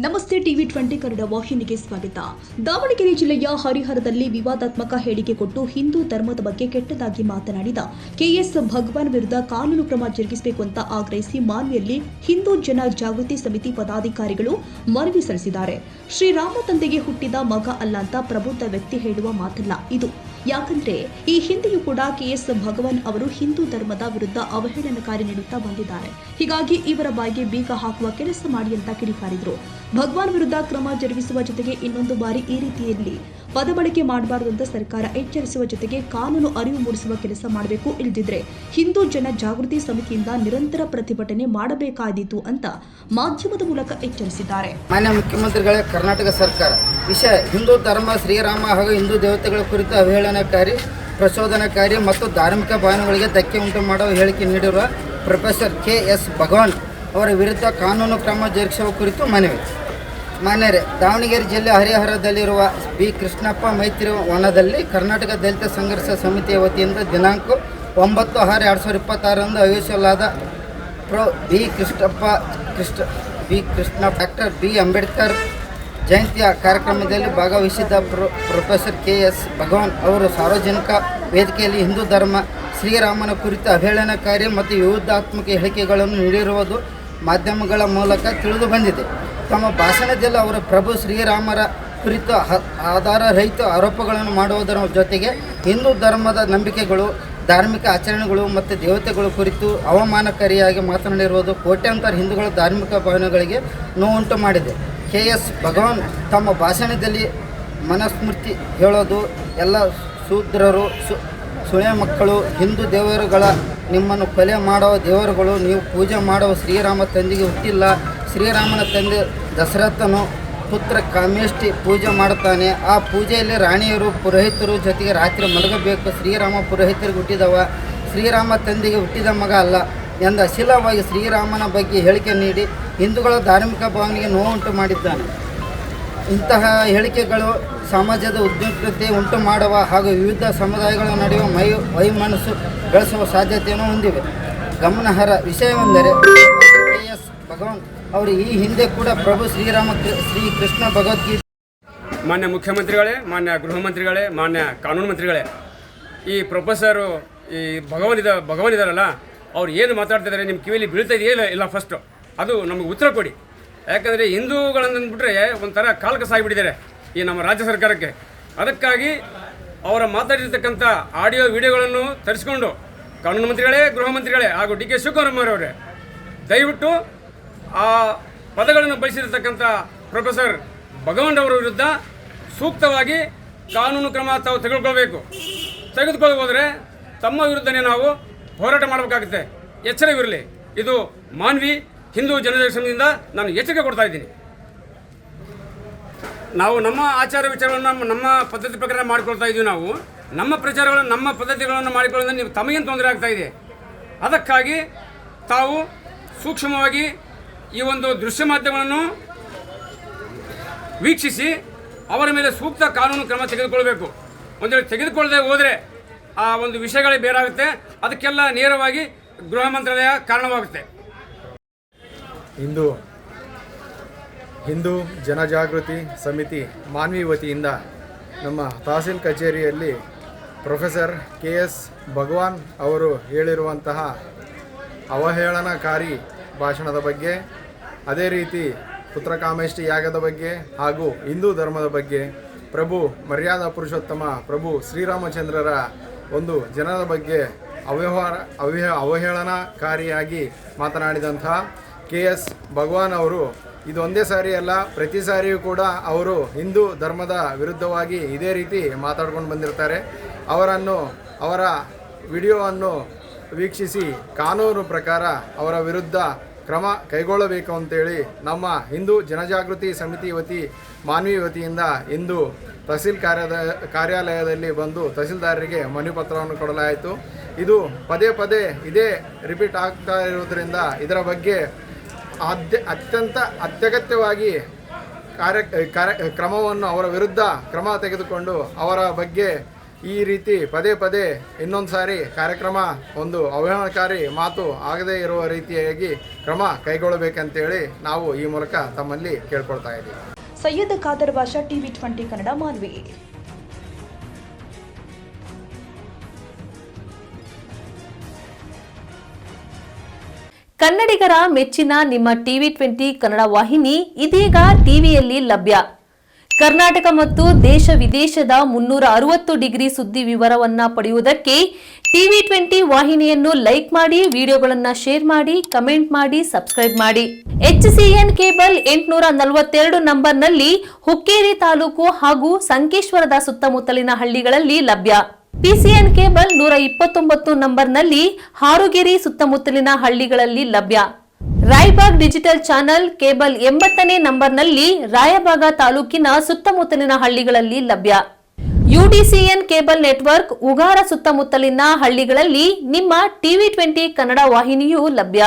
ನಮಸ್ತೆ ಟಿವಿ 20 ಕನ್ನಡ ವಾಹಿನಿಗೆ ಸ್ವಾಗತ. ದಾವಣಗೆರೆ ಜಿಲ್ಲೆಯ ಹರಿಹರದಲ್ಲಿ ವಿವಾದಾತ್ಮಕ ಹೇಳಿಕೆ ಕೊಟ್ಟು ಹಿಂದೂ ಧರ್ಮದ ಬಗ್ಗೆ ಕೆಟ್ಟದಾಗಿ ಮಾತನಾಡಿದ ಕೆಎಸ್ ಭಗವಾನ್ ವಿರುದ್ಧ ಕಾನೂನು ಕ್ರಮ ಜರುಗಿಸಬೇಕು ಅಂತ ಆಗ್ರಹಿಸಿ ಮಾನ್ವಿಯಲ್ಲಿ ಹಿಂದೂ ಜನ ಜಾಗೃತಿ ಸಮಿತಿ ಪದಾಧಿಕಾರಿಗಳು ಮನವಿ ಸಲ್ಲಿಸಿದ್ದಾರೆ. ಶ್ರೀರಾಮ ತಂದೆಗೆ ಹುಟ್ಟಿದ ಮಗ ಅಲ್ಲ ಅಂತ ಪ್ರಬುದ್ಧ ವ್ಯಕ್ತಿ ಹೇಳುವ ಮಾತಲ್ಲ ಇದು. ಯಾಕಂದ್ರೆ ಈ ಹಿಂದೆಯೂ ಕೂಡ ಕೆಎಸ್ ಭಗವಾನ್ ಅವರು ಹಿಂದೂ ಧರ್ಮದ ವಿರುದ್ಧ ಅವಹೇಳನಕಾರಿ ನೀಡುತ್ತಾ ಬಂದಿದ್ದಾರೆ. ಹೀಗಾಗಿ ಇವರ ಬಾಯಿಗೆ ಬೀಗ ಹಾಕುವ ಕೆಲಸ ಮಾಡಿ ಅಂತ ಕಿಡಿಕಾರಿದ್ರು. ಭಗವಾನ್ ವಿರುದ್ಧ ಕ್ರಮ ಜರುಗಿಸುವ ಜೊತೆಗೆ ಇನ್ನೊಂದು ಬಾರಿ ಈ ರೀತಿಯಲ್ಲಿ ಪದ ಬಳಕೆ ಮಾಡಬಾರದು ಅಂತ ಸರ್ಕಾರ ಎಚ್ಚರಿಸುವ ಜೊತೆಗೆ ಕಾನೂನು ಅರಿವು ಮೂಡಿಸುವ ಕೆಲಸ ಮಾಡಬೇಕು. ಇಲ್ಲದಿದ್ರೆ ಹಿಂದೂ ಜನ ಜಾಗೃತಿ ಸಮಿತಿಯಿಂದ ನಿರಂತರ ಪ್ರತಿಭಟನೆ ಮಾಡಬೇಕಾದೀತು ಅಂತ ಮಾಧ್ಯಮದ ಮೂಲಕ ಎಚ್ಚರಿಸಿದ್ದಾರೆ. ಮಾನ್ಯ ಮುಖ್ಯಮಂತ್ರಿಗಳೇ, ಕರ್ನಾಟಕ ಸರ್ಕಾರ ವಿಷಯ ಹಿಂದೂ ಧರ್ಮ, ಶ್ರೀರಾಮ ಹಾಗೂ ಹಿಂದೂ ದೇವತೆಗಳ ಕುರಿತು ಅವಹೇಳನಕಾರಿ, ಪ್ರಚೋದನಕಾರಿ ಮತ್ತು ಧಾರ್ಮಿಕ ಭಾವನೆಗಳಿಗೆ ಧಕ್ಕೆ ಉಂಟು ಮಾಡುವ ಹೇಳಿಕೆ ನೀಡಿರುವ ಪ್ರೊಫೆಸರ್ ಕೆಎಸ್ ಭಗವಾನ್ ಅವರ ವಿರುದ್ಧ ಕಾನೂನು ಕ್ರಮ ಜರುಗಿಸುವ ಕುರಿತು ಮನವಿ. ಮಾನ್ಯರೇ, ದಾವಣಗೆರೆ ಜಿಲ್ಲೆ ಹರಿಹರದಲ್ಲಿರುವ ಬಿ ಕೃಷ್ಣಪ್ಪ ಮೈತ್ರಿ ವನದಲ್ಲಿ ಕರ್ನಾಟಕ ದಲಿತ ಸಂಘರ್ಷ ಸಮಿತಿಯ ವತಿಯಿಂದ ದಿನಾಂಕ 9/6/2026 ಆಯೋಜಿಸಲಾದ B Krishna doctor B Ambedkar ಜಯಂತಿಯ ಕಾರ್ಯಕ್ರಮದಲ್ಲಿ ಭಾಗವಹಿಸಿದ್ದ ಪ್ರೊಫೆಸರ್ ಕೆಎಸ್ ಭಗವಾನ್ ಅವರು ಸಾರ್ವಜನಿಕ ವೇದಿಕೆಯಲ್ಲಿ ಹಿಂದೂ ಧರ್ಮ, ಶ್ರೀರಾಮನ ಕುರಿತು ಅವಹೇಳನಕಾರಿ ಮತ್ತು ವಿವಾದಾತ್ಮಕ ಹೇಳಿಕೆಗಳನ್ನು ನೀಡಿರುವುದು ಮಾಧ್ಯಮಗಳ ಮೂಲಕ ತಿಳಿದು ಬಂದಿದೆ. ತಮ್ಮ ಭಾಷಣದಲ್ಲಿ ಅವರು ಪ್ರಭು ಶ್ರೀರಾಮರ ಕುರಿತು ಆಧಾರರಹಿತ ಆರೋಪಗಳನ್ನು ಮಾಡುವುದರ ಜೊತೆಗೆ ಹಿಂದೂ ಧರ್ಮದ ನಂಬಿಕೆಗಳು, ಧಾರ್ಮಿಕ ಆಚರಣೆಗಳು ಮತ್ತು ದೇವತೆಗಳ ಕುರಿತು ಅವಮಾನಕಾರಿಯಾಗಿ ಮಾತನಾಡಿರುವುದು ಕೋಟ್ಯಾಂತರ ಹಿಂದೂಗಳ ಧಾರ್ಮಿಕ ಭಾವನೆಗಳಿಗೆ ನೋವುಂಟು ಮಾಡಿದೆ. ಕೆಎಸ್ ಭಗವಾನ್ ತಮ್ಮ ಭಾಷಣದಲ್ಲಿ ಮನುಸ್ಮೃತಿ ಹೇಳೋದು, ಎಲ್ಲ ಶೂದ್ರರು ಸುಳೆ ಮಕ್ಕಳು, ಹಿಂದೂ ದೇವರುಗಳ ನಿಮ್ಮನ್ನು ಕೊಲೆ ಮಾಡುವ ದೇವರುಗಳು, ನೀವು ಪೂಜೆ ಮಾಡುವ ಶ್ರೀರಾಮ ತಂದೆಗೆ ಹುಟ್ಟಿಲ್ಲ, ಶ್ರೀರಾಮನ ತಂದೆ ದಶರಥನು ಪುತ್ರ ಕಾಮೇಷ್ಟಿ ಪೂಜೆ ಮಾಡುತ್ತಾನೆ, ಆ ಪೂಜೆಯಲ್ಲಿ ರಾಣಿಯರು ಪುರೋಹಿತರು ಜೊತೆಗೆ ರಾತ್ರಿ ಮಲಗಬೇಕು, ಶ್ರೀರಾಮ ಪುರೋಹಿತರಿಗೆ ಹುಟ್ಟಿದವ, ಶ್ರೀರಾಮ ತಂದೆಗೆ ಹುಟ್ಟಿದ ಮಗ ಅಲ್ಲ ಎಂದ ಅಶ್ಲೀಲವಾಗಿ ಶ್ರೀರಾಮನ ಬಗ್ಗೆ ಹೇಳಿಕೆ ನೀಡಿ ಹಿಂದೂಗಳ ಧಾರ್ಮಿಕ ಭಾವನೆಗೆ ನೋವುಂಟು ಮಾಡಿದ್ದಾನೆ. ಇಂತಹ ಹೇಳಿಕೆಗಳು ಸಮಾಜದ ಉದ್ವಿಗ್ನತೆ ಉಂಟು ಮಾಡುವ ಹಾಗೂ ವಿವಿಧ ಸಮುದಾಯಗಳ ನಡುವೆ ವೈಮನಸ್ಸು ಬೆಳೆಸುವ ಸಾಧ್ಯತೆಯನ್ನು ಹೊಂದಿವೆ. ಗಮನಾರ್ಹ ವಿಷಯವೆಂದರೆ ಕೆಎಸ್ ಭಗವಾನ್ ಅವರು ಈ ಹಿಂದೆ ಕೂಡ ಪ್ರಭು ಶ್ರೀ ಕೃಷ್ಣ ಭಗವದ್ಗೀತೆ. ಮಾನ್ಯ ಮುಖ್ಯಮಂತ್ರಿಗಳೇ, ಮಾನ್ಯ ಗೃಹ ಮಂತ್ರಿಗಳೇ, ಮಾನ್ಯ ಕಾನೂನು ಮಂತ್ರಿಗಳೇ, ಈ ಪ್ರೊಫೆಸರು ಈ ಭಗವಾನ್ ಇದ್ದಾರಲ್ಲ, ಅವ್ರು ಏನು ಮಾತಾಡ್ತಿದ್ದಾರೆ ನಿಮ್ಮ ಕಿವಿಯಲ್ಲಿ ಬೀಳ್ತಾ ಇದೆಯೇ ಇಲ್ಲ, ಫಸ್ಟು ಅದು ನಮಗೆ ಉತ್ತರ ಕೊಡಿ. ಯಾಕಂದರೆ ಹಿಂದೂಗಳನ್ನು ಅಂದ್ಬಿಟ್ರೆ ಒಂಥರ ಕಾಲ್ಕಸ ಆಗಿಬಿಟ್ಟಿದ್ದಾರೆ ಈ ನಮ್ಮ ರಾಜ್ಯ ಸರ್ಕಾರಕ್ಕೆ. ಅದಕ್ಕಾಗಿ ಅವರ ಮಾತಾಡಿರ್ತಕ್ಕಂಥ ಆಡಿಯೋ ವಿಡಿಯೋಗಳನ್ನು ತರಿಸ್ಕೊಂಡು ಕಾನೂನು ಮಂತ್ರಿಗಳೇ, ಗೃಹ ಮಂತ್ರಿಗಳೇ ಹಾಗೂ ಡಿ ಕೆ ಶಿವಕುಮಾರ್ ಅವರೇ ದಯವಿಟ್ಟು ಆ ಪದಗಳನ್ನು ಬಳಸಿರ್ತಕ್ಕಂಥ ಪ್ರೊಫೆಸರ್ ಭಗವಾನ್ ಅವರ ವಿರುದ್ಧ ಸೂಕ್ತವಾಗಿ ಕಾನೂನು ಕ್ರಮ ತಾವು ತೆಗೆದುಕೊಳ್ಳಿ ಹೋದರೆ ತಮ್ಮ ವಿರುದ್ಧನೇ ನಾವು ಹೋರಾಟ ಮಾಡಬೇಕಾಗುತ್ತೆ. ಎಚ್ಚರವಿರಲಿ. ಇದು ಮಾನ್ವಿ ಹಿಂದೂ ಜನಸಂಘದಿಂದ ನಾನು ಎಚ್ಚರಿಕೆ ಕೊಡ್ತಾ ಇದ್ದೀನಿ. ನಾವು ನಮ್ಮ ಆಚಾರ ವಿಚಾರಗಳನ್ನು ನಮ್ಮ ಪದ್ಧತಿ ಪ್ರಕಾರ ಮಾಡಿಕೊಳ್ತಾ ಇದ್ದೀವಿ. ನಾವು ನಮ್ಮ ಪ್ರಚಾರಗಳನ್ನು, ನಮ್ಮ ಪದ್ಧತಿಗಳನ್ನು ಮಾಡಿಕೊಳ್ಳೋದ್ರಿಂದ ನೀವು ತಮಗೇನು ತೊಂದರೆ ಆಗ್ತಾ ಇದೆ. ಅದಕ್ಕಾಗಿ ತಾವು ಸೂಕ್ಷ್ಮವಾಗಿ ಈ ಒಂದು ದೃಶ್ಯ ಮಾಧ್ಯಮಗಳನ್ನು ವೀಕ್ಷಿಸಿ ಅವರ ಮೇಲೆ ಸೂಕ್ತ ಕಾನೂನು ಕ್ರಮ ತೆಗೆದುಕೊಳ್ಬೇಕು. ಒಂದು ವೇಳೆ ತೆಗೆದುಕೊಳ್ಳದೆ ಹೋದರೆ ಆ ಒಂದು ವಿಷಯಗಳೇ ಬೇರಾಗುತ್ತೆ. ಅದಕ್ಕೆಲ್ಲ ನೇರವಾಗಿ ಗೃಹ ಮಂತ್ರಾಲಯ ಕಾರಣವಾಗುತ್ತೆ. ಹಿಂದೂ ಜನಜಾಗೃತಿ ಸಮಿತಿ ಮಾನ್ವಿ ವತಿಯಿಂದ ನಮ್ಮ ತಹಸೀಲ್ ಕಚೇರಿಯಲ್ಲಿ ಪ್ರೊಫೆಸರ್ ಕೆಎಸ್ ಭಗವಾನ್ ಅವರು ಹೇಳಿರುವಂತಹ ಅವಹೇಳನಕಾರಿ ಭಾಷಣದ ಬಗ್ಗೆ, ಅದೇ ರೀತಿ ಪುತ್ರಕಾಮೇಷ್ಟಿ ಯಾಗದ ಬಗ್ಗೆ ಹಾಗೂ ಹಿಂದೂ ಧರ್ಮದ ಬಗ್ಗೆ, ಪ್ರಭು ಮರ್ಯಾದಾ ಪುರುಷೋತ್ತಮ ಪ್ರಭು ಶ್ರೀರಾಮಚಂದ್ರರ ಒಂದು ಜನರ ಬಗ್ಗೆ ಅವಹೇಳನಕಾರಿಯಾಗಿ ಮಾತನಾಡಿದಂತಹ ಕೆಎಸ್ ಭಗವಾನ್ ಅವರು ಇದು ಒಂದೇ ಸಾರಿ ಅಲ್ಲ, ಪ್ರತಿ ಸಾರಿಯೂ ಕೂಡ ಅವರು ಹಿಂದೂ ಧರ್ಮದ ವಿರುದ್ಧವಾಗಿ ಇದೇ ರೀತಿ ಮಾತಾಡ್ಕೊಂಡು ಬಂದಿರ್ತಾರೆ. ಅವರ ವಿಡಿಯೋವನ್ನು ವೀಕ್ಷಿಸಿ ಕಾನೂನು ಪ್ರಕಾರ ಅವರ ವಿರುದ್ಧ ಕ್ರಮ ಕೈಗೊಳ್ಳಬೇಕು ಅಂತೇಳಿ ನಮ್ಮ ಹಿಂದೂ ಜನಜಾಗೃತಿ ಸಮಿತಿ ಮಾನ್ವಿ ವತಿಯಿಂದ ಇಂದು ತಹಸೀಲ್ ಕಾರ್ಯಾಲಯದಲ್ಲಿ ಬಂದು ತಹಸೀಲ್ದಾರರಿಗೆ ಮನವಿ ಪತ್ರವನ್ನು ಕೊಡಲಾಯಿತು. ಇದು ಪದೇ ಪದೇ ಇದೇ ರಿಪೀಟ್ ಆಗ್ತಾ ಇರುವುದರಿಂದ ಇದರ ಬಗ್ಗೆ ಅತ್ಯಂತ ಅತ್ಯಗತ್ಯವಾಗಿ ಕ್ರಮವನ್ನು ಅವರ ವಿರುದ್ಧ ಕ್ರಮ ತೆಗೆದುಕೊಂಡು ಅವರ ಬಗ್ಗೆ ಈ ರೀತಿ ಪದೇ ಪದೇ ಇನ್ನೊಂದು ಸಾರಿ ಕಾರ್ಯಕ್ರಮ ಒಂದು ಅವಹೇಳನಕಾರಿ ಮಾತು ಆಗದೇ ಇರುವ ರೀತಿಯಾಗಿ ಕ್ರಮ ಕೈಗೊಳ್ಳಬೇಕಂತೇಳಿ ನಾವು ಈ ಮೂಲಕ ತಮ್ಮಲ್ಲಿ ಕೇಳ್ಕೊಳ್ತಾ ಇದ್ದೀವಿ. ಸೈಯದ್ ಖಾದರ್ ಬಾಷಾ, ಟಿವಿ 20 ಕನ್ನಡ, ಮಾನ್ವಿ. ಕನ್ನಡಿಗರ ಮೆಚ್ಚಿನ ನಿಮ್ಮ ಟಿವಿ 20 ಕನ್ನಡ ವಾಹಿನಿ ಇದೀಗ ಟಿವಿಯಲ್ಲಿ ಲಭ್ಯ. ಕರ್ನಾಟಕ ಮತ್ತು ದೇಶ ವಿದೇಶದ 360 ಡಿಗ್ರಿ ಸುದ್ದಿ ವಿವರವನ್ನ ಪಡೆಯುವುದಕ್ಕೆ ಟಿವಿ 20 ವಾಹಿನಿಯನ್ನು ಲೈಕ್ ಮಾಡಿ, ವಿಡಿಯೋಗಳನ್ನು ಶೇರ್ ಮಾಡಿ, ಕಮೆಂಟ್ ಮಾಡಿ, ಸಬ್ಸ್ಕ್ರೈಬ್ ಮಾಡಿ. HCN ಕೇಬಲ್ 842 ನಂಬರ್ನಲ್ಲಿ ಹುಕ್ಕೇರಿ ತಾಲೂಕು ಹಾಗೂ ಸಂಕೇಶ್ವರದ ಸುತ್ತಮುತ್ತಲಿನ ಹಳ್ಳಿಗಳಲ್ಲಿ ಲಭ್ಯ. PCN ಕೇಬಲ್ 129 ನಂಬರ್ನಲ್ಲಿ ಹಾರುಗೆರೆ ಸುತ್ತಮುತ್ತಲಿನ ಹಳ್ಳಿಗಳಲ್ಲಿ ಲಭ್ಯ. ರಾಯಬಾಗ್ ಡಿಜಿಟಲ್ ಚಾನೆಲ್ ಕೇಬಲ್ 80ನೇ ನಂಬರ್ನಲ್ಲಿ ರಾಯಬಾಗ ತಾಲೂಕಿನ ಸುತ್ತಮುತ್ತಲಿನ ಹಳ್ಳಿಗಳಲ್ಲಿ ಲಭ್ಯ. UDCN ಕೇಬಲ್ ನೆಟ್ವರ್ಕ್ ಉಗಾರ ಸುತ್ತಮುತ್ತಲಿನ ಹಳ್ಳಿಗಳಲ್ಲಿ ನಿಮ್ಮ ಟಿವಿ 20 ಕನ್ನಡ ವಾಹಿನಿಯೂ ಲಭ್ಯ.